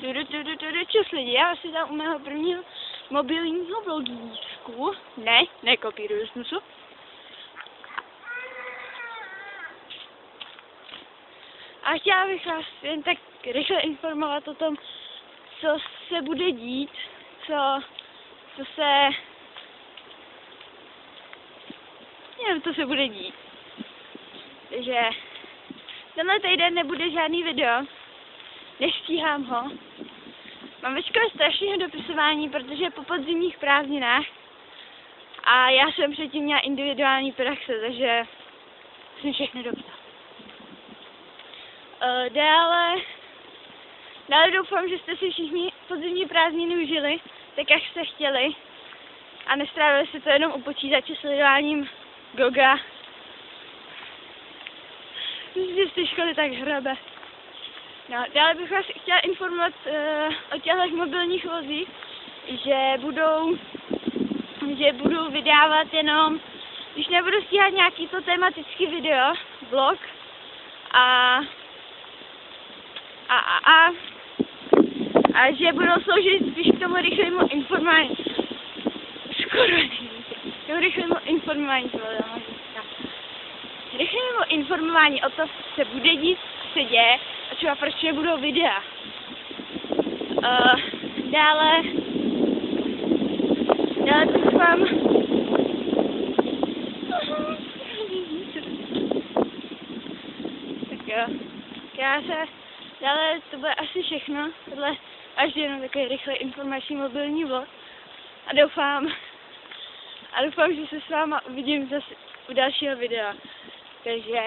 Čus lidi, já si dám u mého prvního mobilního vlogíčku. Ne, nekopíruju snusu. A chtěla bych vás jen tak rychle informovat o tom, co se bude dít, co se bude dít. Takže tenhle týden nebude žádný video, nestíhám ho. Mám ve škole strašného dopisování, protože po podzimních prázdninách a já jsem předtím měla individuální praxe, takže jsem všechno dopsala. Dále doufám, že jste si všichni podzimní prázdniny užili, tak jak jste chtěli a nestrávili si to jenom u počítače sledováním Goga. Myslím, že z té školy tak hrabe. No, dále bych vás chtěla informovat o těchto mobilních vozích, že budou vydávat jenom, když nebudu stíhat nějaký to tematický video, vlog a že budou sloužit spíš k tomu rychlému informování. Rychlému informování o to, co se bude dít, co se děje a třeba proč nebudou videa. Dále doufám, tak jo, dále to bude asi všechno, tohle až jenom takový rychlý informační mobilní vlog a doufám, že se s váma uvidím zase u dalšího videa, takže